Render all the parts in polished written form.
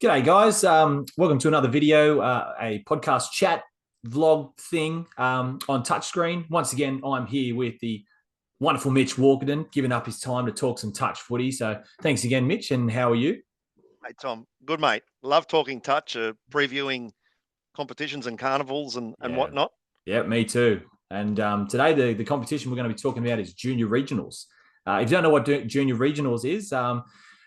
G'day, guys. Welcome to another video, a podcast chat vlog thing on touchscreen. Once again, I'm here with the wonderful Mitch Walkaden, giving up his time to talk some touch footy. So thanks again, Mitch. And how are you? Hey, Tom. Good, mate. Love talking touch, previewing competitions and carnivals and Yeah, whatnot. yeah, me too. And today, the competition we're going to be talking about is Junior Regionals. If you don't know what Junior Regionals is,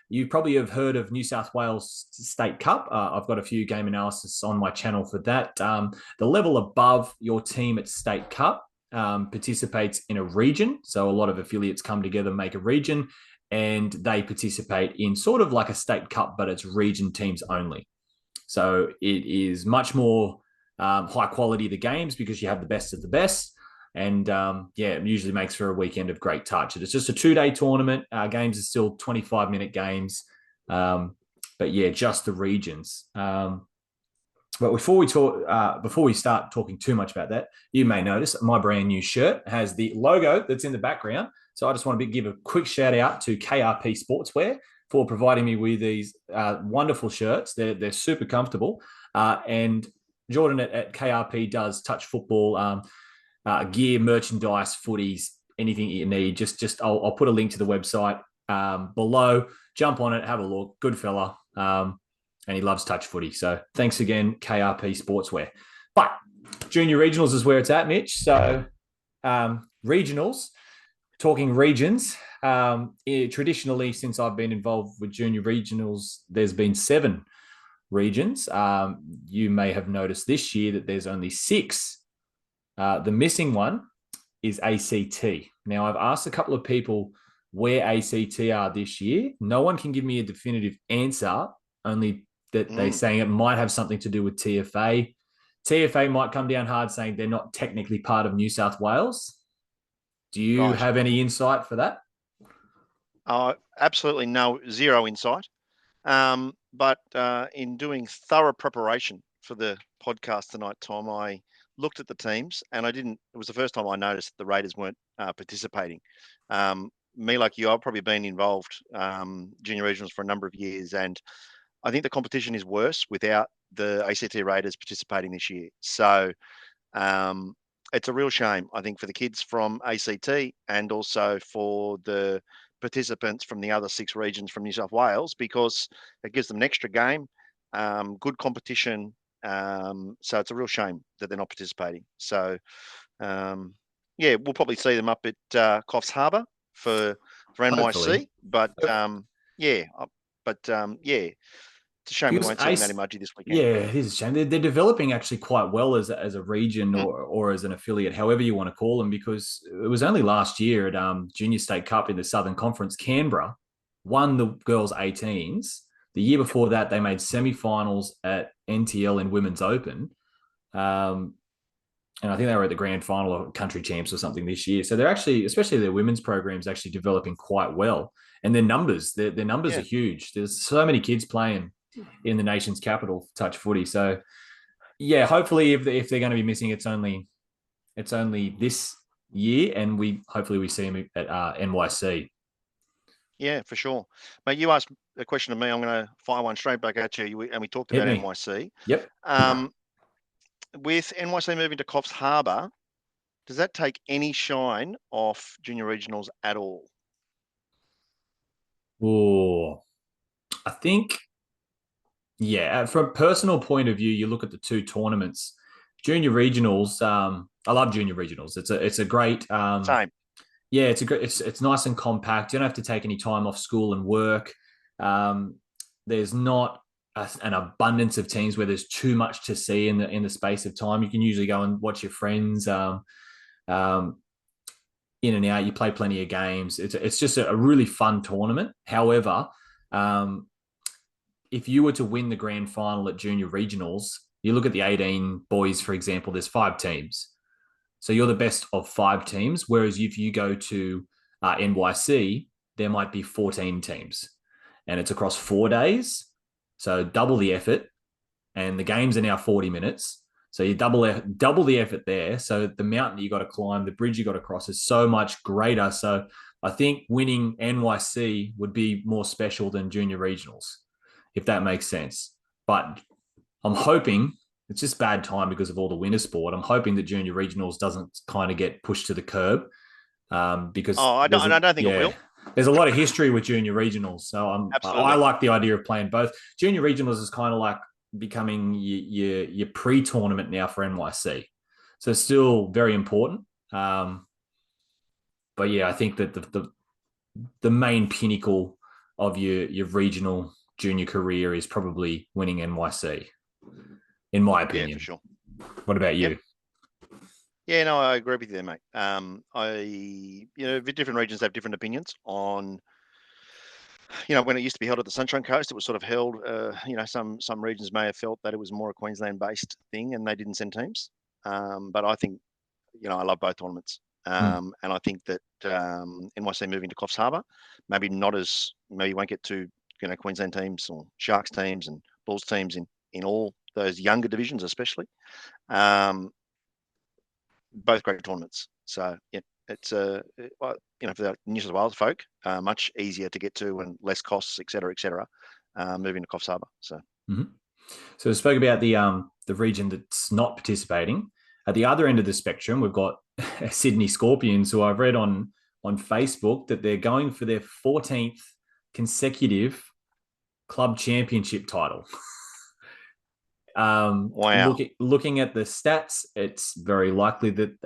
you probably have heard of New South Wales State Cup. I've got a few game analysis on my channel for that. The level above your team at State Cup participates in a region. So a lot of affiliates come together, make a region, and they participate in sort of like a State Cup, but it's region teams only. So it is much more high quality, the games, because you have the best of the best. And it usually makes for a weekend of great touch. It's just a 2-day tournament. Games are still 25-minute games. But yeah, just the regions. But before we start talking too much about that, you may notice my brand new shirt has the logo that's in the background. So I just want to give a quick shout out to KRP Sportswear for providing me with these wonderful shirts. They're super comfortable. And Jordan at KRP does touch football gear, merchandise, footies, anything you need. I'll put a link to the website below. Jump on it, have a look. Good fella. And he loves touch footy. So thanks again, KRP Sportswear. But Junior Regionals is where it's at, Mitch. So regionals, talking regions, traditionally, since I've been involved with Junior Regionals, there's been 7 regions. You may have noticed this year that there's only 6. The missing one is ACT. Now, I've asked a couple of people where ACT are this year. No one can give me a definitive answer, only that they're saying it might have something to do with TFA. TFA might come down hard saying they're not technically part of New South Wales. Do you have any insight for that? Absolutely zero insight. But in doing thorough preparation for the podcast tonight, Tom, I looked at the teams and it was the first time I noticed that the Raiders weren't participating. Me, like you, I've probably been involved Junior Regionals for a number of years, and I think the competition is worse without the ACT Raiders participating this year. So it's a real shame, I think, for the kids from ACT and also for the participants from the other 6 regions from New South Wales, because it gives them an extra game, good competition. So it's a real shame that they're not participating. So, we'll probably see them up at Coffs Harbour for NYC. But it's a shame we won't see them at Mudgee this weekend. Yeah, it is a shame. They're developing actually quite well as a region or as an affiliate, however you want to call them, because it was only last year at Junior State Cup in the Southern Conference, Canberra won the girls 18s. The year before that, they made semi-finals at NTL in Women's Open. And I think they were at the grand final of country champs or something this year. So they're actually, especially their women's program, is actually developing quite well. And their numbers are huge. There's so many kids playing in the nation's capital touch footy. So yeah, hopefully if they're going to be missing, it's only this year, and hopefully we see them at NYC. Yeah, for sure. Mate, you asked a question of me. I'm going to fire one straight back at you. And we talked about NYC. Yep. With NYC moving to Coffs Harbour, does that take any shine off Junior Regionals at all? Oh, I think, yeah, from a personal point of view, you look at the 2 tournaments. Junior Regionals, I love Junior Regionals. It's a great same. Yeah, it's nice and compact. You don't have to take any time off school and work. There's not an abundance of teams where there's too much to see in the space of time. You can usually go and watch your friends in and out. You play plenty of games. It's just a really fun tournament. However, if you were to win the grand final at Junior Regionals, you look at the 18 boys, for example, there's 5 teams. So you're the best of 5 teams. Whereas if you go to NYC, there might be 14 teams, and it's across 4 days. So double the effort, and the games are now 40 minutes. So you double the effort there. So the mountain you got to climb, the bridge you got to cross is so much greater. So I think winning NYC would be more special than Junior Regionals, if that makes sense. But I'm hoping it's just bad time because of all the winter sport. I'm hoping that junior regionals doesn't kind of get pushed to the curb because I don't think it will. there's a lot of history with junior regionals. So I Absolutely. like the idea of playing both. Junior regionals is kind of like becoming your pre-tournament now for NYC. So it's still very important. But yeah, I think that the main pinnacle of your regional junior career is probably winning NYC, in my Yeah, for opinion. sure. What about you? Yep. Yeah, no, I agree with you there, mate. Different regions have different opinions on, when it used to be held at the Sunshine Coast, it was sort of held, some regions may have felt that it was more a Queensland-based thing and they didn't send teams. But I think, I love both tournaments. And I think that NYC moving to Coffs Harbour, maybe you won't get to, Queensland teams or Sharks teams and Bulls teams in all those younger divisions, especially. Both great tournaments. So yeah, it's for the New South Wales folk, much easier to get to and less costs, et cetera, moving to Coffs Harbour. So. Mm-hmm. So we spoke about the region that's not participating. At the other end of the spectrum, we've got Sydney Scorpions, who I've read on Facebook that they're going for their 14th consecutive club championship title. Wow. Looking at the stats, it's very likely that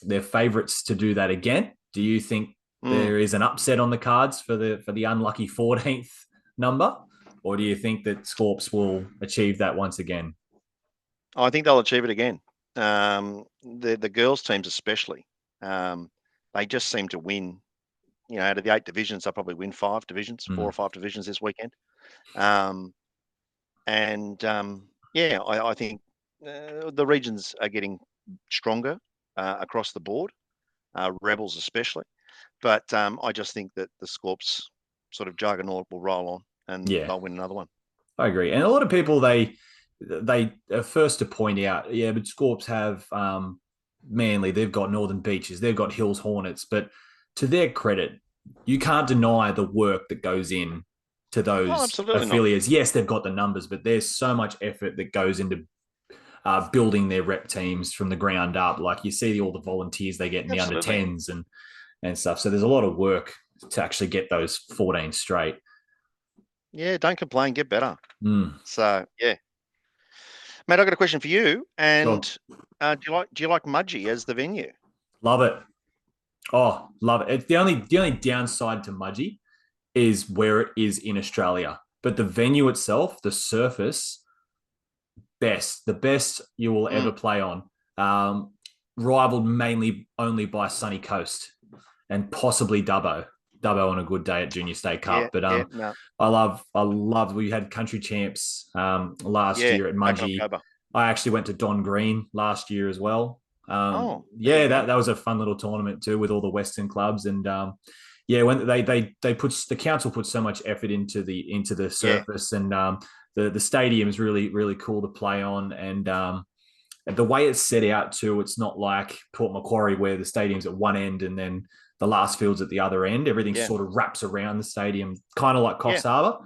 they're favourites to do that again. Do you think there is an upset on the cards for the unlucky 14th number, or do you think that Scorps will achieve that once again? I think they'll achieve it again. The girls teams especially, they just seem to win. Out of the 8 divisions, they'll probably win 5 divisions, 4 or 5 divisions this weekend. I think the regions are getting stronger across the board, Rebels especially. But I just think that the Scorps sort of juggernaut will roll on and they'll win another one. I agree. And a lot of people, they are first to point out, but Scorps have Manly, they've got Northern Beaches, they've got Hills Hornets. But to their credit, you can't deny the work that goes in to those affiliates. Not. Yes, they've got the numbers, but there's so much effort that goes into building their rep teams from the ground up. Like you see all the volunteers they get in the under 10s and stuff. So there's a lot of work to actually get those 14 straight. Yeah, don't complain, get better. So yeah. Mate, I've got a question for you. And sure. Do you like Mudgee as the venue? Love it. Oh, love it. It's the only downside to Mudgee is where it is in Australia. But the venue itself, the surface, the best you will ever play on. Rivaled mainly only by Sunny Coast and possibly Dubbo on a good day at Junior State Cup. I love we had country champs last year at Mudgee. I actually went to Don Green last year as well. That was a fun little tournament too with all the Western clubs. And when the council put so much effort into the surface and the stadium is really, really cool to play on. And the way it's set out too, it's not like Port Macquarie where the stadium's at one end and then the last field's at the other end. Everything sort of wraps around the stadium, kind of like Coffs Harbour.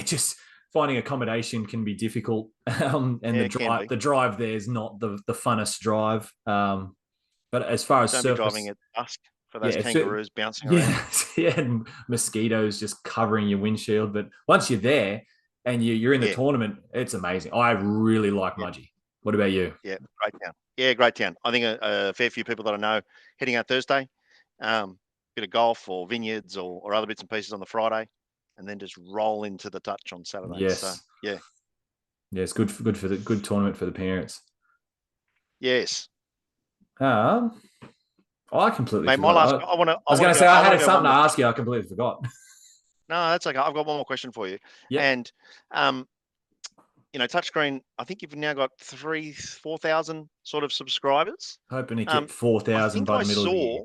Just finding accommodation can be difficult. And the drive there is not the funnest drive. But as far as don't surface, be driving at dusk for those kangaroos bouncing around. And mosquitoes just covering your windshield. But once you're there and you're in the tournament, it's amazing. I really like Mudgee. What about you? Yeah, great town. Yeah, great town. I think a fair few people that I know heading out Thursday, bit of golf or vineyards or other bits and pieces on the Friday, and then just roll into the touch on Saturday. Yes. So, yeah. Yeah, it's good for the good tournament for the parents. Yes. I completely forgot. I was going to say I had something to ask you. I completely forgot. No, that's okay. I've got one more question for you. Yep. And touchscreen, I think you've now got 4,000 sort of subscribers. Hoping to get 4,000 by the middle of the year.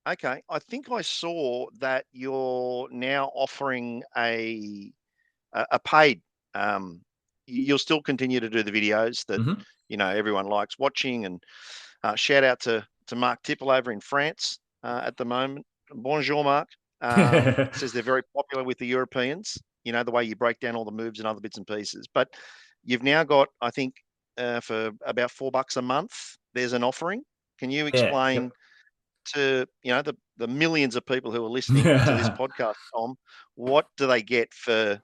Okay, I think I saw that you're now offering a paid. You'll still continue to do the videos that everyone likes watching, and shout out to Mark Tipple over in France at the moment. Bonjour, Mark. Says they're very popular with the Europeans. the way you break down all the moves and other bits and pieces. But you've now got, I think, for about $4 a month, there's an offering. Can you explain to the millions of people who are listening to this podcast, Tom, what do they get for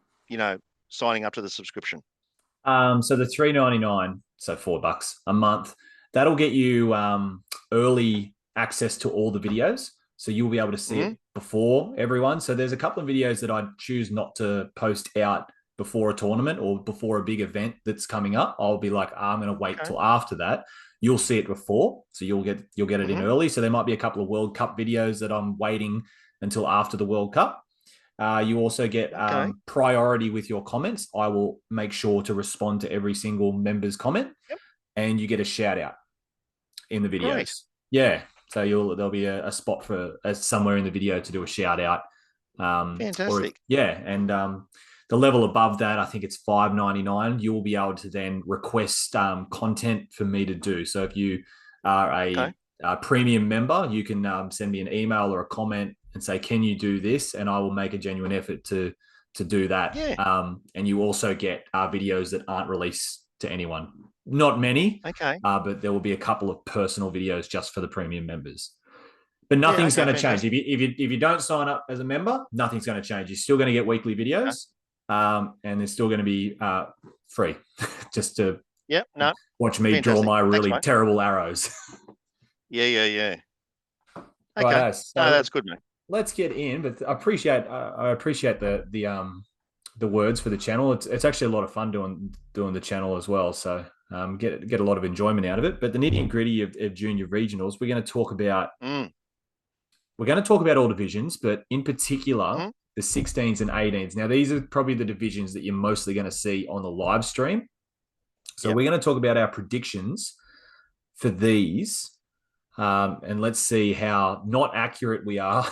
signing up to the subscription? So the $3.99, so $4 a month, that'll get you early access to all the videos. So you'll be able to see it before everyone. So there's a couple of videos that I choose not to post out before a tournament or before a big event that's coming up. I'll be like, I'm going to wait till after that. You'll see it before, so you'll get it in early. So there might be a couple of World Cup videos that I'm waiting until after the World Cup. You also get priority with your comments. I will make sure to respond to every single member's comment, and you get a shout out in the videos. Great. Yeah, so there'll be a spot for somewhere in the video to do a shout out. Fantastic. And the level above that, I think it's $5.99. You will be able to then request content for me to do. So if you are a premium member, you can send me an email or a comment and say, can you do this? And I will make a genuine effort to do that. Yeah. And you also get videos that aren't released to anyone. Not many, but there will be a couple of personal videos just for the premium members. But nothing's going to change. If you don't sign up as a member, nothing's going to change. You're still going to get weekly videos, and they're still going to be free just to watch me draw my really terrible arrows. Yeah. Okay. Right, so that's good, mate. Let's get in, but I appreciate the words for the channel. It's actually a lot of fun doing the channel as well. So get a lot of enjoyment out of it. But the nitty and gritty of junior regionals, we're going to talk about. We're going to talk about all divisions, but in particular the 16s and 18s. Now these are probably the divisions that you're mostly going to see on the live stream. So we're going to talk about our predictions for these. And let's see how not accurate we are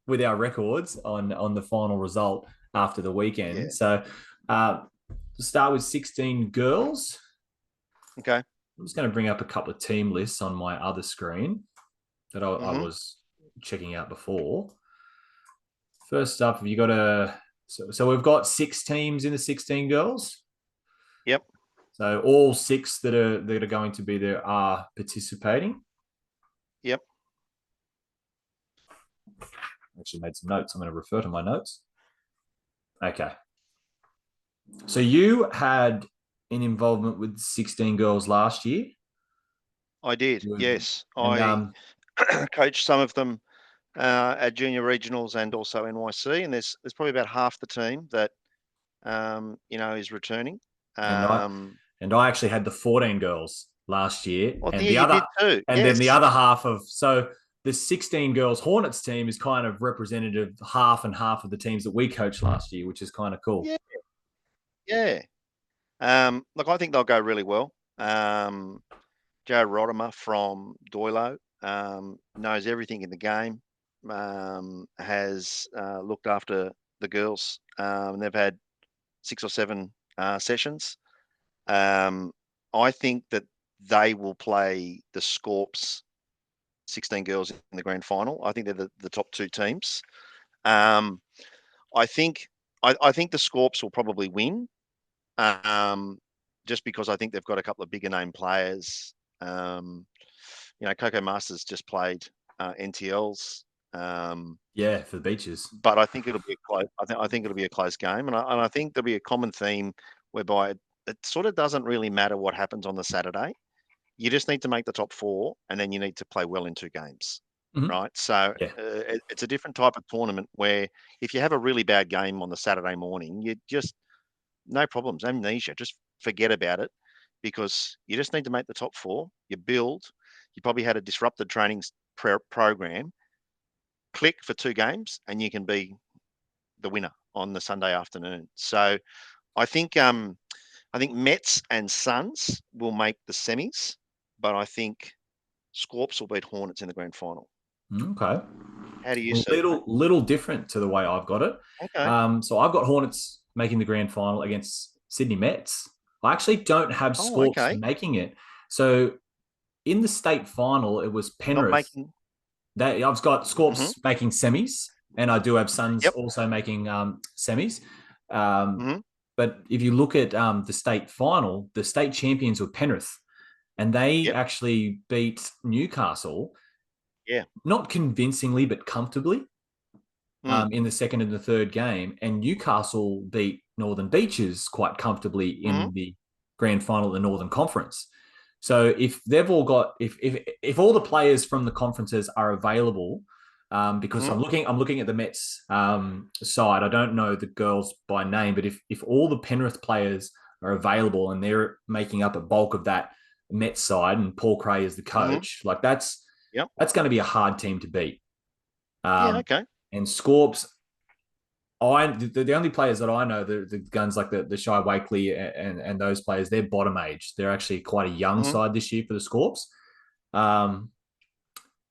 with our records on the final result after the weekend. Yeah. So to start with 16 girls. Okay. I'm just going to bring up a couple of team lists on my other screen that I was checking out before. First up, have you got so we've got 6 teams in the 16 girls. Yep. So all 6 that are going to be there are participating. Yep. Actually made some notes. I'm going to refer to my notes. Okay. So you had an involvement with 16 girls last year? I did, yes. I coached some of them at Junior Regionals and also NYC, and there's probably about half the team that is returning. And I actually had the 14 girls last year, well, and the other did too. And then the other half of the 16 girls Hornets team is kind of representative half and half of the teams that we coached last year, which is kind of cool. Yeah. Look, I think they'll go really well. Joe Rodimer from Doilo knows everything in the game, has looked after the girls, and they've had 6 or 7 sessions. I think that they will play the Scorps 16 girls in the grand final. I think they're the top 2 teams. I think the Scorps will probably win, just because I think they've got a couple of bigger name players. Coco Masters just played NTLs. For the Beaches. But I think it'll be close. I think it'll be a close game, and I think there'll be a common theme whereby it sort of doesn't really matter what happens on the Saturday. You just need to make the top 4, and then you need to play well in 2 games, right? So it's a different type of tournament where if you have a really bad game on the Saturday morning, you just no problems, amnesia, just forget about it, because you just need to make the top 4. You build. You probably had a disrupted training program. Click for 2 games, and you can be the winner on the Sunday afternoon. So I think Mets and Suns will make the semis, but I think Scorps will beat Hornets in the grand final. Okay. How do you see it? Little different to the way I've got it. Okay. So I've got Hornets making the grand final against Sydney Mets. I actually don't have Scorps making it. So in the state final, it was Penrith. I've got Scorps making semis, and I do have Suns also making semis. Mhm. But if you look at the state final, the state champions were Penrith, and they Yep. actually beat Newcastle, Yeah. not convincingly, but comfortably, Mm. in the second and the third game. And Newcastle beat Northern Beaches quite comfortably Mhm. in the grand final of the Northern Conference. So if they've all got, if all the players from the conferences are available, because Mhm. I'm looking at the Mets side. I don't know the girls by name, but if all the Penrith players are available and they're making up a bulk of that Mets side, and Paul Cray is the Mhm. coach, like Yep. that's going to be a hard team to beat. Yeah. Um, Okay. and Scorps, the only players that I know, the guns like the Shy Wakely and those players, they're bottom age. They're actually quite a young Mhm. side this year for the Scorps. Um,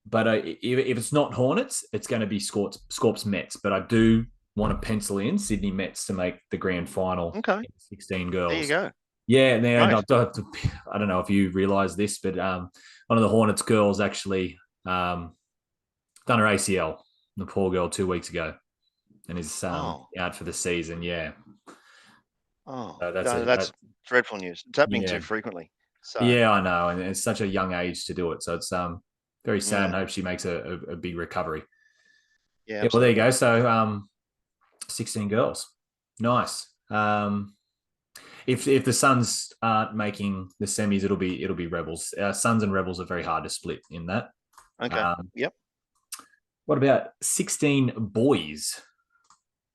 but if it's not Hornets, it's going to be Scorps Mets. But I do want to pencil in Sydney Mets to make the grand final Okay. in 16 There you girls. go. Yeah, Great. I don't know if you realize this, but one of the Hornets girls actually done her ACL, the poor girl, 2 weeks ago, and is Oh. out for the season. Yeah, Oh. so that's No, a that's dreadful news. It's happening yeah, too frequently. So. yeah, I know, and it's such a young age to do it. So it's very sad, and Mm. hope she makes a big recovery. Yeah. Yeah, well, there you Absolutely. go. So 16 girls, nice. If the Suns aren't making the semis, it'll be Rebels. Suns and Rebels are very hard to split in that. Okay. Um, Yep. what about 16 boys?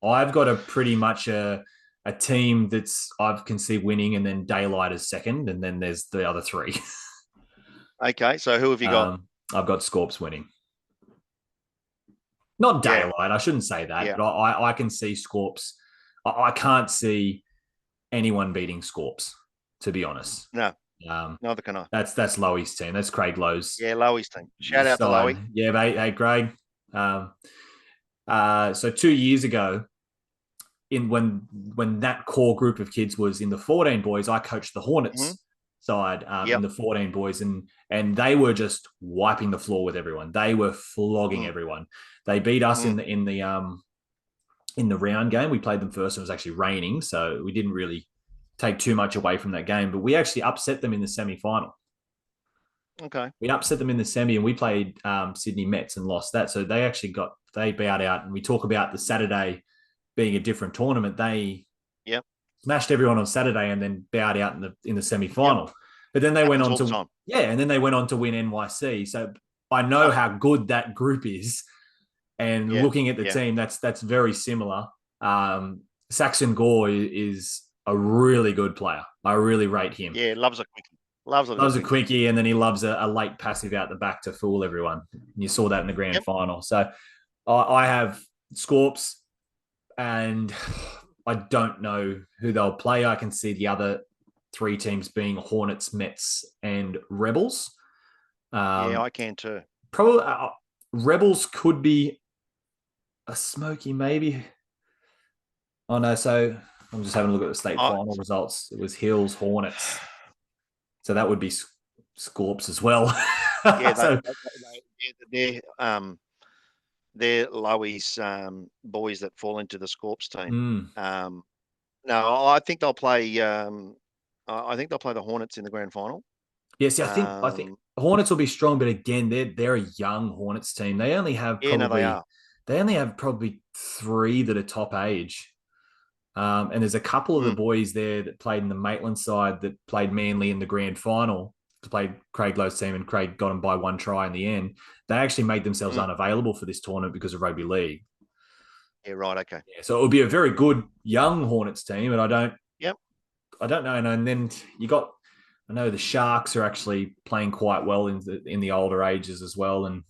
I've got a pretty much a team that's I can see winning, and then Daylight is second, and then there's the other three. Okay. So who have you got? I've got Scorps winning. Not Yeah. Daylight, I shouldn't say that, Yeah. but I can see Scorps. I can't see anyone beating Scorps, to be honest. No. Um, Neither can I. that's Lowy's team. That's Craig Lowe's Yeah. Lowy's team. Shout out to side. Lowy. Yeah, mate. Hey, Craig. Um, so 2 years ago, in when that core group of kids was in the 14 boys, I coached the Mhm. Hornets side in Yep. the 14 boys, and they were just wiping the floor with everyone. They were flogging Mm. everyone. They beat us Mm. in the round game. We played them first, and it was actually raining, so we didn't really take too much away from that game. But we actually upset them in the semi final. Okay. We upset them in the semi, and we played Sydney Mets and lost that. So they bowed out. And we talk about the Saturday being a different tournament. They Yep. smashed everyone on Saturday and then bowed out in the semi Yep. final. But then they went Happens on all the to time. and then they went on to win NYC. So I know Ah. how good that group is. And Yeah. looking at the Yeah. team, that's very similar. Saxon Gore is a really good player. I really rate him. Yeah. Loves a quickie. Loves a little Loves a quickie. quickie, and then he loves a late passive out the back to fool everyone. And you saw that in the grand Yep. final. So I have Scorps, and I don't know who they'll play. I can see the other three teams being Hornets, Mets, and Rebels. Yeah. Um, I can too. Probably Rebels could be a smoky maybe. Oh no, so I'm just having a look at the state I, final results. It was Hills, Hornets, so that would be Scorps as well. yeah. So They're Lowy's boys that fall into the Scorps team. mm, Um, no, I think they'll play. I think they'll play the Hornets in the grand final. yes, yeah, I think Um, Hornets will be strong, but again, they're a young Hornets team. yeah, no, they are. They only have probably three that are top age. And there's a couple of the Mm, boys there that played in the Maitland side that played Manly in the grand final to play Craig Lowe's team, and Craig got them by one try in the end. They actually made themselves mm. unavailable for this tournament because of rugby league. Yeah, right. Okay. Yeah, so it would be a very good young Hornets team, and Yep. I don't know. And then you got, I know the Sharks are actually playing quite well in the older ages as well, and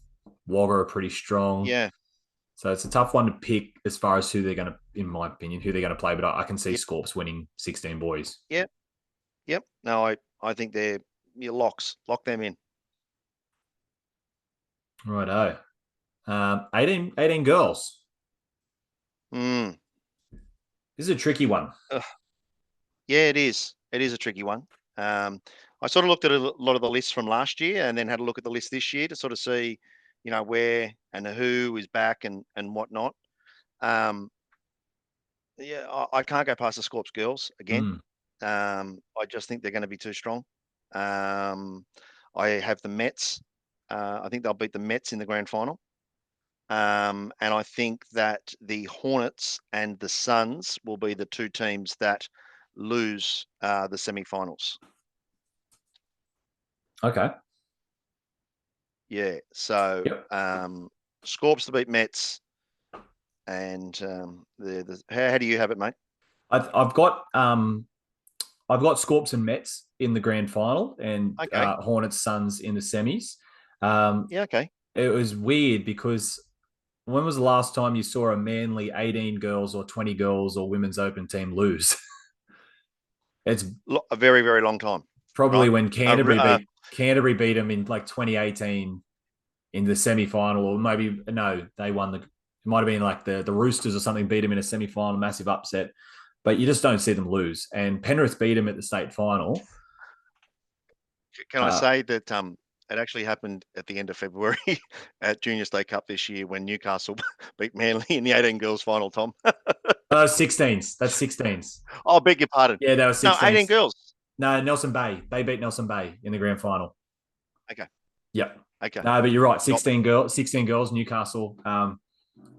Wagga are pretty strong. Yeah. So it's a tough one to pick as far as who they're going to, in my opinion, who they're going to play. But I can see Yep. Scorps winning 16 boys. Yep. Yep. No, I think they're your locks. Lock them in. Righto. 18 girls. Mm. This is a tricky one. Ugh. Yeah, it is. It is a tricky one. I sort of looked at a lot of the lists from last year, and then had a look at the list this year to sort of see, where and who is back and whatnot. Um, Yeah, I can't go past the Scorps girls again. Mm. I just think they're going to be too strong. I have the Mets. I think they'll beat the Mets in the grand final. And I think that the Hornets and the Suns will be the two teams that lose the semi-finals. Okay. Yeah. So Yep. Scorps to beat Mets, and how do you have it, mate? I've got Scorps and Mets in the grand final, and Okay. Hornets Suns in the semis. Yeah. Okay. It was weird because when was the last time you saw a Manly 18 girls or 20 girls or women's open team lose? It's A very, very long time, probably right? when Canterbury beat them in like 2018 in the semi-final, or maybe no, they won the. It might have been like the Roosters or something beat them in a semi-final, massive upset. But you just don't see them lose. And Penrith beat them at the state final. Can I say that it actually happened at the end of February at Junior State Cup this year when Newcastle beat Manly in the 18 girls final, Tom? 16s. That's 16s. Oh, beg your pardon. Yeah, that was No, 18 16s. girls. No, Nelson Bay. They beat Nelson Bay in the grand final. Okay. Yep. Okay. No, but you're right. Got 16 girls. 16 girls. Newcastle.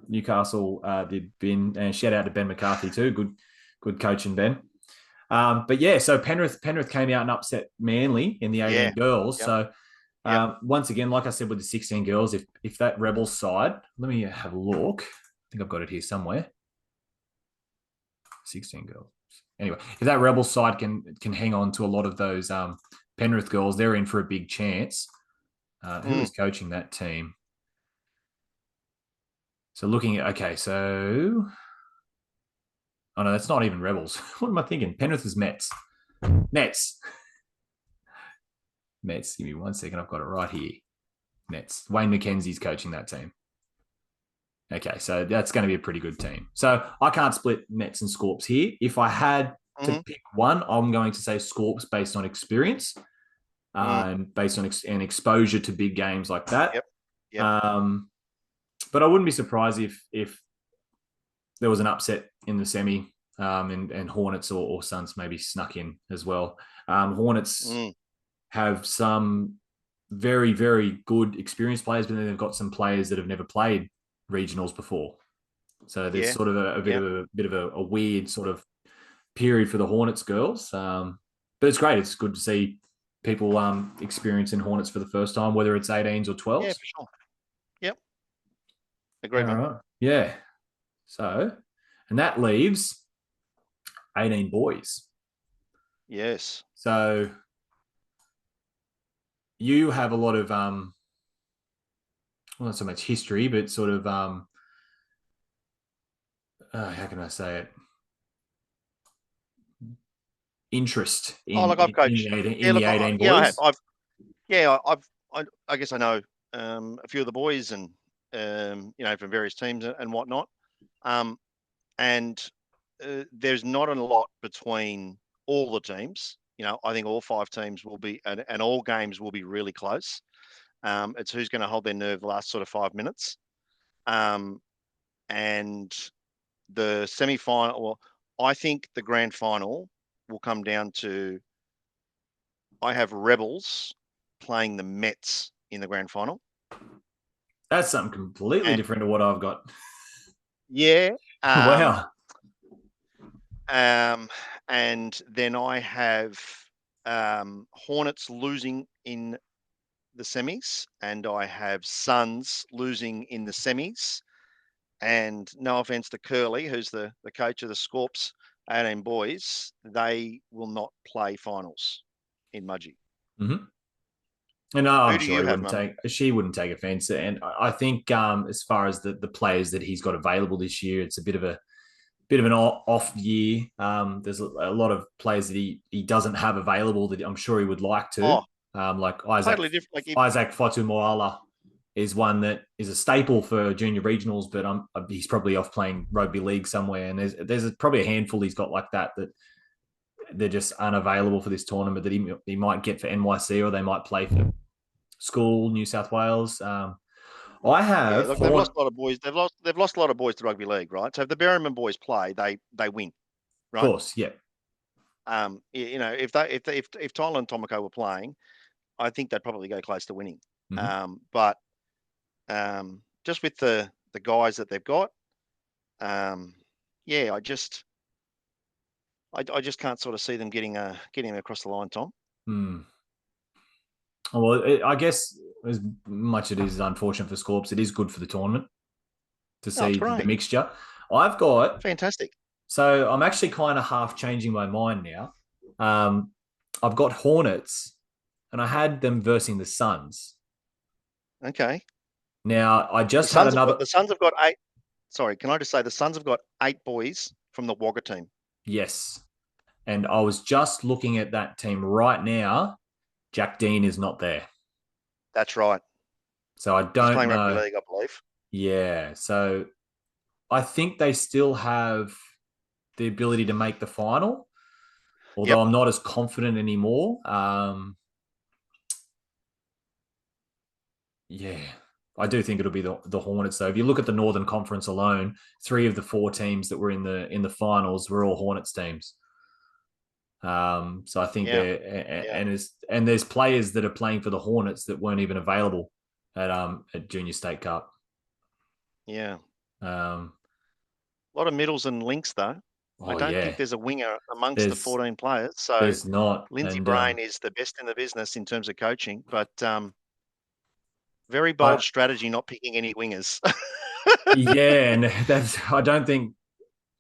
Newcastle did win, and shout out to Ben McCarthy too. Good coaching, Ben. But yeah, so Penrith came out and upset Manly in the 18 Yeah. girls. Yep. So Yep. once again, like I said with the 16 girls, if that Rebels side, let me have a look. I think I've got it here somewhere. 16 girls. Anyway, if that Rebels side can hang on to a lot of those Penrith girls, they're in for a big chance. Who is coaching that team? So looking at, okay, so oh no, that's not even Rebels. What am I thinking? Penrith is Mets. Mets. Mets. Give me 1 second. I've got it right here. Mets. Wayne McKenzie's coaching that team. Okay, so that's going to be a pretty good team. So I can't split Mets and Scorps here. If I had to pick one, I'm going to say Scorps based on experience and based on and exposure to big games like that. Yep. But I wouldn't be surprised if there was an upset in the semi and Hornets or Suns maybe snuck in as well. Hornets have some very, very good experienced players, but then they've got some players that have never played regionals before. So there's sort of a bit of a weird sort of period for the Hornets girls. But it's great. It's good to see people experiencing Hornets for the first time, whether it's 18s or 12s. Yeah, for sure. Yep. Agreed, man. Right. Yeah. So, and that leaves 18 boys. Yes. So you have a lot of well, not so much history, but sort of how can I say it? Interest in, Like I've coached. in the 18 boys. I guess I know a few of the boys and from various teams and whatnot. And there's not a lot between all the teams. I think all 5 teams will be, and all games will be really close. It's who's going to hold their nerve the last sort of 5 minutes. And the semi-final, well, I think the grand final will come down to, I have Rebels playing the Mets in the grand final. That's something completely different to what I've got. Yeah. Wow. And then I have Hornets losing in the semis, and I have Suns losing in the semis. And no offense to Curly, who's the coach of the Scorps 18 boys, they will not play finals in Mudgee. Mm-hmm. And I'm Who do sure you have, she wouldn't take offense. And I think as far as the players that he's got available this year, it's a bit of an off year. There's a lot of players that he doesn't have available that I'm sure he would like to. Like Isaac, totally different. Isaac Fotumoala is one that is a staple for junior regionals, but he's probably off playing rugby league somewhere. And there's probably a handful he's got like that they're just unavailable for this tournament that he might get for NYC, or they might play for school New South Wales. I Yeah, have look, they've lost Horn. a lot of boys. They've lost a lot of boys to rugby league, right? So if the Berryman boys play, they win, Of right? course, yeah. If Tyler and Tomoko were playing, I think they'd probably go close to winning. Hmm. But just with the guys that they've got, yeah, I just can't sort of see them getting across the line, Tom. Hmm. Well, I guess as much as it is unfortunate for Scorps, it is good for the tournament to Oh, it's see the great, mixture. I've got fantastic. So I'm actually kind of half changing my mind now. Um, I've got Hornets, and I had them versing the Suns. Okay, Now I the just had Suns have got another the Suns have got eight. Sorry, can I just say the Suns have got 8 boys from the Wagga team. yes, and I was just looking at that team right now. Jack Dean is not there, That's right. so I He's don't playing rugby know. league, I believe. Yeah, so I think they still have the ability to make the final, although Yep. I'm not as confident anymore. Yeah, I do think it'll be the Hornets. Though, if you look at the Northern Conference alone, 3 of the 4 teams that were in the finals were all Hornets teams. So I think Yeah. they're Yeah. and there's players that are playing for the Hornets that weren't even available at Junior State Cup. Yeah. Um, A lot of middles and links, though. I oh don't yeah, think there's a winger amongst the there's 14 players. So there's not, Lindsay and Brain is the best in the business in terms of coaching, but very bold I strategy not picking any wingers. yeah, and that's I don't think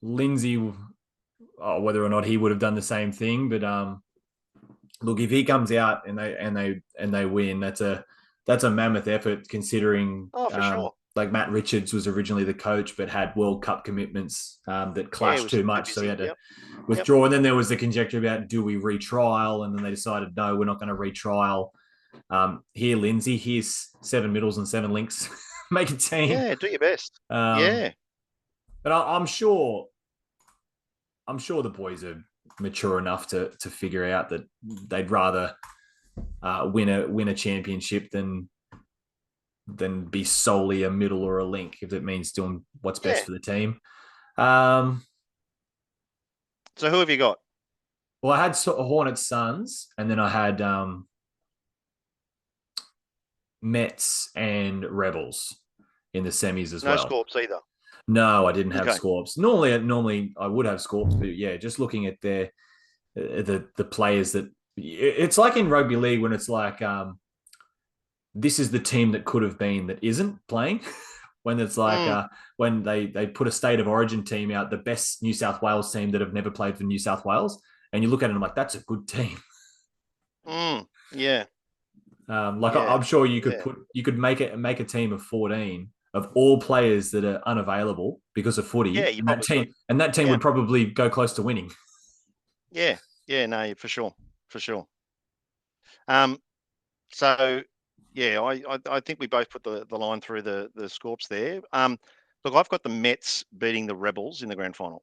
Lindsay, whether or not he would have done the same thing, but look, if he comes out and they win, that's a mammoth effort considering Oh, for sure. like Matt Richards was originally the coach but had World Cup commitments that Yeah, he clashed was too too much, so he busy. had to Yep. Yep. withdraw. And then there was the conjecture about do we retrial, and then they decided no, we're not going to retrial. Here, Lindsay, here's 7 middles and 7 links, make a team. Yeah, do your best. Um, Yeah. but I'm sure the boys are mature enough to figure out that they'd rather win a championship than be solely a middle or a link if it means doing what's best Yeah. for the team. Um, So who have you got? well, I had Hornets Suns, and then I had Mets and Rebels in the semis as No well. Scorps either. No, I didn't have Okay. Scorps. Normally I would have Scorps, but yeah, just looking at the players that it's like in rugby league when it's like this is the team that could have been that isn't playing. When it's like Mm, when they put a state of origin team out, the best New South Wales team that have never played for New South Wales, and you look at it and I'm like, that's a good team. yeah. Like Yeah. I'm sure Yeah. you could make a team of 14 of all players that are unavailable because of Yeah, footy, you probably could. and that team Yeah. would probably go close to winning. Yeah. Yeah. No, for sure. For sure. Um, so yeah, I think we both put the line through the Scorps there. Look, I've got the Mets beating the Rebels in the grand final.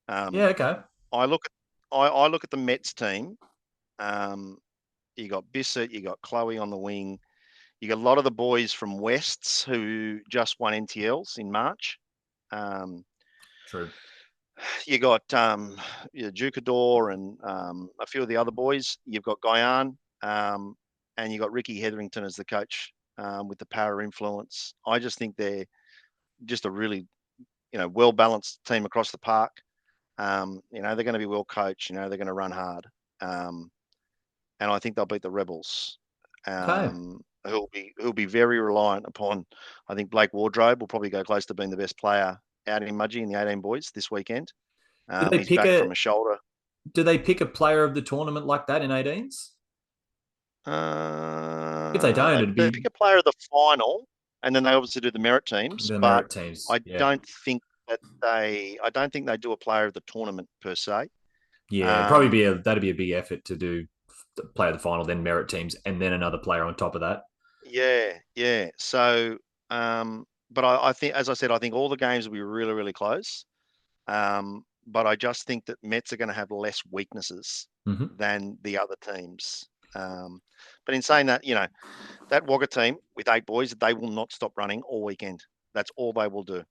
Yeah, Um, okay, I look at I look at the Mets team. Um, you got Bissett, you got Chloe on the wing. You got a lot of the boys from Wests who just won NTLs in March. Um, true. you got Jukador and a few of the other boys. You've got Guyan, and you got Ricky Hetherington as the coach with the power influence. I just think they're just a really well balanced team across the park. They're going to be well coached. They're going to run hard, and I think they'll beat the Rebels. Okay. Who'll be very reliant upon. I think Blake Wardrobe will probably go close to being the best player out in Mudgee in the 18 boys this weekend. Do they He's pick back from a a shoulder. Do they pick a player of the tournament like that in 18s? If they don't, it'd They pick be a player of the final, and then they obviously do the merit teams. the But merit teams. I Yeah. don't think I don't think they do a player of the tournament per se. Yeah, it'd probably Um, that'd be a big effort to do play of the final, then merit teams, and then another player on top of that. yeah, yeah. So, but I think, as I said, I think all the games will be really, really close. But I just think that Mets are going to have less weaknesses Mm-hmm. than the other teams. But in saying that, that Wagga team with 8 boys, they will not stop running all weekend. That's all they will do.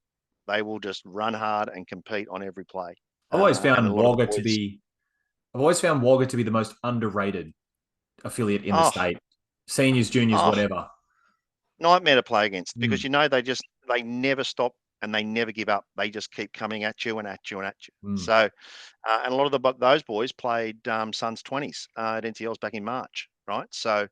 They will just run hard and compete on every play. I've always And a found lot of the Wagga to boys, be. I've always found Wagga to be the most underrated affiliate in the oh, state. Seniors, juniors, oh, whatever. nightmare to play against because Mm. they never stop and they never give up. They just keep coming at you and at you and at you. Mm. So, and a lot of those boys played Suns 20s at NTLs back in March, right? So,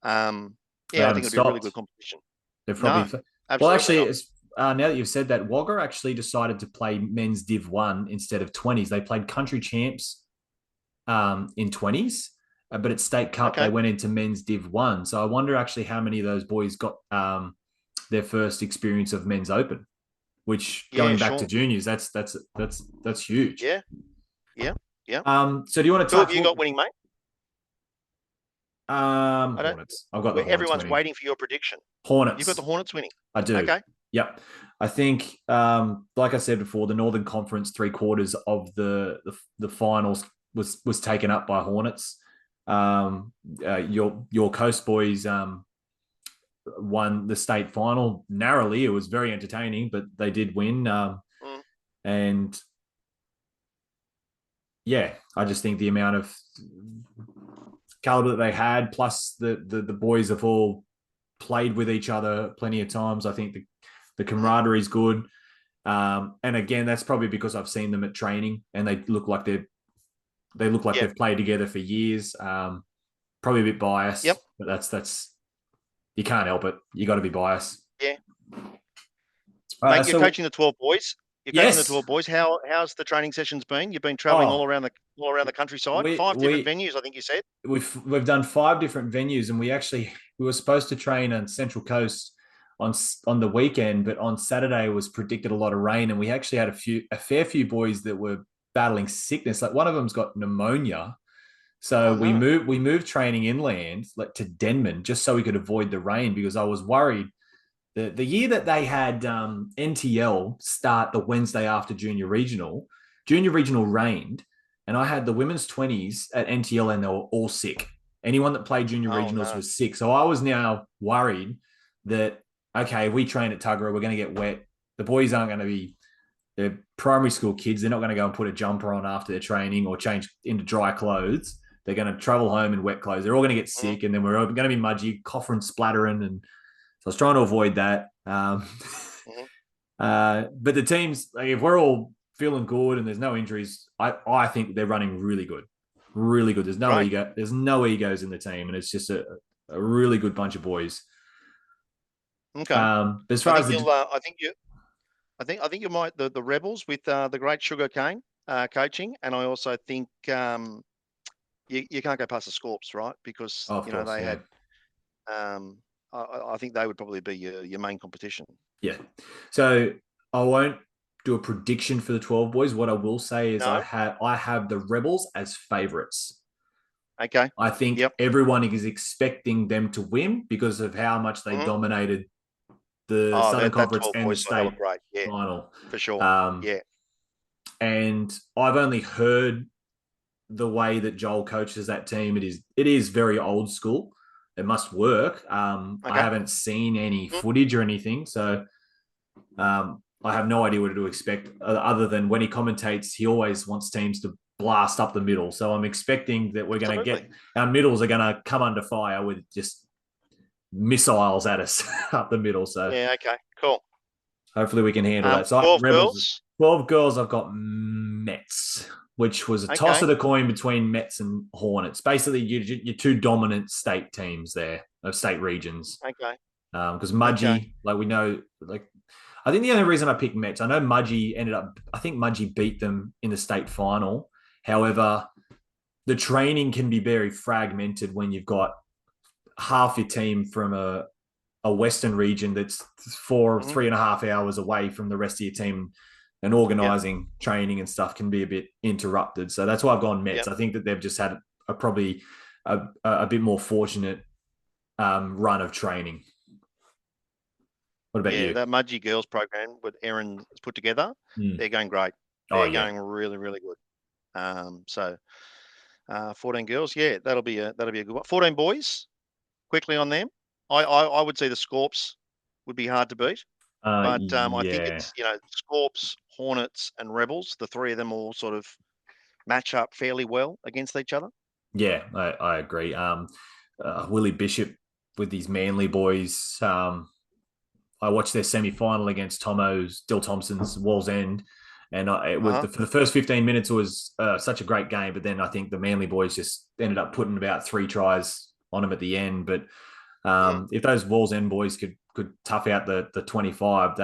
They yeah, I think haven't it'll be a really good stopped. competition. They're probably. No, Well, absolutely actually, not. it's, now that you've said that, Wagga actually decided to play men's Div 1 instead of 20s. They played country champs in 20s, but at State Cup, they Okay. went into men's Div 1. So I wonder actually how many of those boys got their first experience of men's open, which Yeah, going back to sure. juniors, that's huge. Yeah, yeah, yeah. So do you want to Who have touch you got winning, mate? I don't. Hornets? I've got the Hornets Everyone's winning. waiting for your prediction. You've got Hornets. the Hornets winning. I do. Okay. Yep. I think, like I said before, the Northern Conference 3/4 of the finals was taken up by Hornets. Your Coast Boys won the state final narrowly. It was very entertaining, but they did win. Mm, And yeah, I just think the amount of caliber that they had, plus the boys have all played with each other plenty of times. I think the mm, camaraderie is good. And again, that's probably because I've seen them at training and they look like yeah. they've played together for years. Probably a bit biased, Yep. but that's you can't help it. You got to be biased. Yeah. Mate, you're So coaching the 12 boys. You're coaching the yes, 12 boys. How's the training sessions been? You've been traveling oh, all around the countryside. we 5 different we venues, I think you said. we've done 5 different venues, and we were supposed to train on Central Coast on the weekend, but on Saturday was predicted a lot of rain, and we actually had a fair few boys that were battling sickness. Like one of them's got pneumonia, so Oh we no. moved training inland, like to Denman, just so we could avoid the rain because I was worried. The year that they had NTL start the Wednesday after Junior Regional rained, and I had the women's 20s at NTL and they were all sick. Anyone that played Junior Oh Regionals no. was sick. So I was now worried that, okay, if we train at Tuggerah, we're going to get wet. The boys aren't going to be, they're primary school kids. They're not going to go and put a jumper on after their training or change into dry clothes. They're going to travel home in wet clothes. They're all going to get Mm, sick, and then we're going to be mudgy, coughing, splattering, and so I was trying to avoid that. mm, But the teams, like, if we're all feeling good and there's no injuries, I think they're running really good, really good. There's no great. ego. There's no egos in the team, and it's just a really good bunch of boys. Okay. As I far think as you'll. I think you might the Rebels with the great Sugar Cane coaching, and I also think you can't go past the Scorps, right? Because of course, they yeah, had. Um, I think they would probably be your main competition. yeah. So I won't do a prediction for the 12 boys. What I will say is No. I have the Rebels as favourites. Okay. I think Yep. everyone is expecting them to win because of how much they Mm-hmm. dominated the Oh, Southern that Conference 12 and the boys side, they were state great. Yeah, final. for sure. Um, Yeah. and I've only heard the way that Joel coaches that team. It is very old school. It must work. I Okay. haven't seen any Mm, footage or anything, so I have no idea what to expect. Other than when he commentates, he always wants teams to blast up the middle. So I'm expecting that we're going to absolutely. get our middles are going to come under fire with just missiles at us up the middle. So Yeah. Okay. Cool. hopefully we can handle that. So 12 Rebels, girls. 12 girls, I've got Mets, which was a toss Okay. of the coin between Mets and Hornets. Basically, your 2 dominant state teams there, of state regions. Okay. Because Okay. Mudgee, like we know, like I think the only reason I picked Mets, I know I think Mudgee beat them in the state final. However, the training can be very fragmented when you've got half your team from a Western region that's Mm-hmm. 3.5 hours away from the rest of your team, and Yep. organizing training and stuff can be a bit interrupted. So that's why I've gone Mets. Yep. I think that they've just had probably a bit more fortunate run of training. What about Yeah. you? That Mudgee girls program with Erin has put together, Mm. they're going great. Oh They're yeah, going really, really good. So 14 girls. Yeah, that'll be a good one. 14 boys. Quickly on them. I would say the Scorps would be hard to beat, but I think Yeah. it's Scorps, Hornets, and Rebels. The three of them all sort of match up fairly well against each other. Yeah, I agree. Willie Bishop with these Manly boys. I watched their semi-final against Tomo's, Dill Thompson's Walls End, and it was for the first 15 minutes. It was such a great game, but then I think the Manly boys just ended up putting about 3 tries on them at the end. But if those Walls End boys could tough out the 25,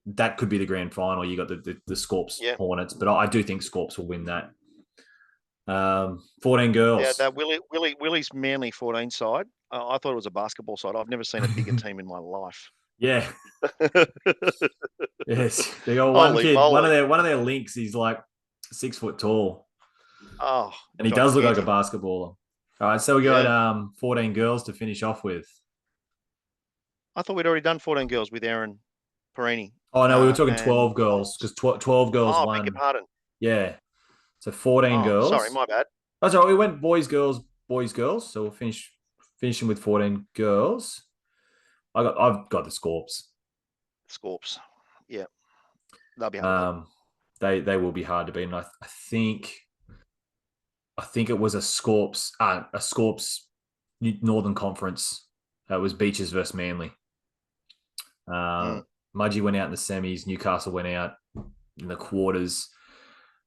that could be the grand final. You got the Scorps Hornets, but I do think Scorps will win that. 14 girls. Yeah, that Willie's Manly 14 side. I thought it was a basketball side. I've never seen a bigger team in my life. Yeah. Yes. They got one kid. Moly. One of their links. He's like 6 foot tall. Oh, and he does look like a basketballer. All right, so we got 14 girls to finish off with. I thought we'd already done 14 girls with Aaron Perini. Oh no, we were talking 12 girls because 12 girls won. Beg your pardon. Yeah. So 14 girls. Sorry, my bad. That's all right. We went boys, girls. So we'll finishing with 14 girls. I've got the Scorps. Scorps. Yeah. They'll be hard to beat. They will be hard to beat. And I think it was a Scorps Northern Conference. It was Beaches versus Manly. Mudgee went out in the semis. Newcastle went out in the quarters.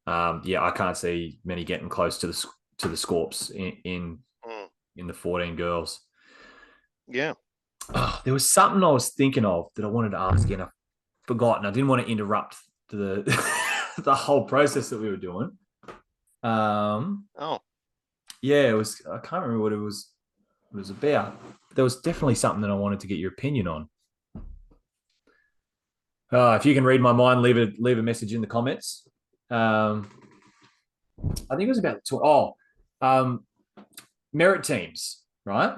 I can't see many getting close to the Scorps in the 14 girls. Yeah. There was something I was thinking of that I wanted to ask you, and I've forgotten. I didn't want to interrupt the the whole process that we were doing. Yeah, it was. I can't remember what it was about. There was definitely something that I wanted to get your opinion on. If you can read my mind, leave a message in the comments. I think it was about merit teams, right?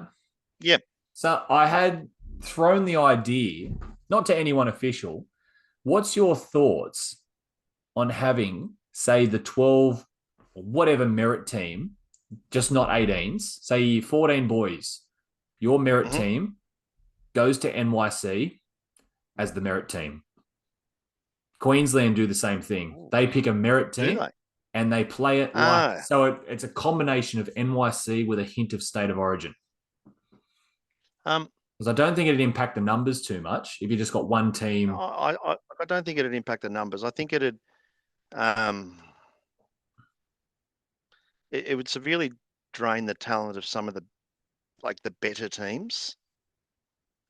Yep. So I had thrown the idea, not to anyone official. What's your thoughts on having, say, the 12 or whatever merit team, just not 18s, say 14 boys, your merit team goes to NYC as the merit team. Queensland do the same thing. They pick a merit team and they play it so it's a combination of NYC with a hint of state of origin. Because I don't think it'd impact the numbers too much if you just got one team. I don't think it'd impact the numbers. I think it would severely drain the talent of some of the better teams.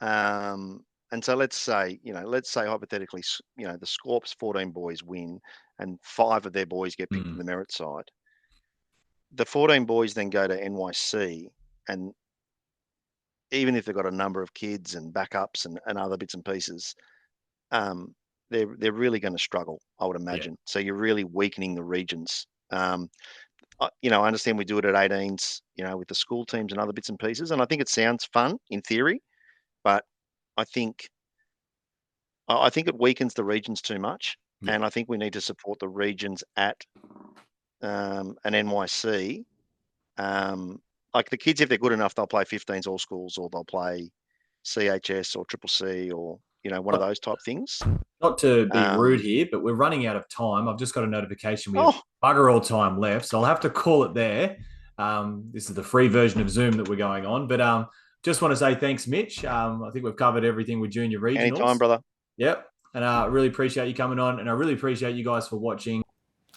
And so let's say hypothetically, the Scorps 14 boys win and 5 of their boys get picked in the merit side. The 14 boys then go to NYC, and even if they've got a number of kids and backups and other bits and pieces, they're really going to struggle, I would imagine. So you're really weakening the regions. I understand we do it at 18s, with the school teams and other bits and pieces, and I think it sounds fun in theory, but I think it weakens the regions too much, and I think we need to support the regions at an NYC. Like the kids, if they're good enough, they'll play 15s all schools, or they'll play CHS or Triple C, or one of those type things. Not to be rude here, but we're running out of time. I've just got a notification. We have bugger all time left, so I'll have to call it there. This is the free version of Zoom that we're going on, but just want to say thanks, Mitch. I think we've covered everything with Junior Regionals. Anytime, brother. Yep. And I really appreciate you coming on, and I really appreciate you guys for watching.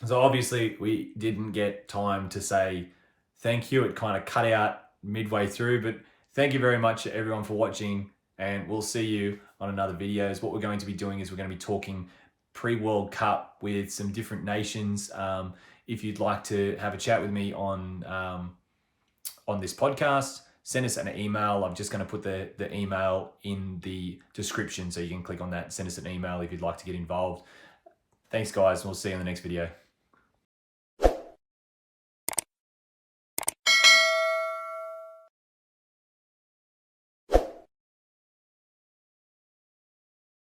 So obviously we didn't get time to say thank you. It kind of cut out midway through, but thank you very much everyone for watching, and we'll see you on another videos. What we're going to be doing is we're going to be talking pre-World Cup with some different nations. If you'd like to have a chat with me on this podcast, send us an email. I'm just going to put the email in the description, so you can click on that, send us an email if you'd like to get involved. Thanks, guys. We'll see you in the next video.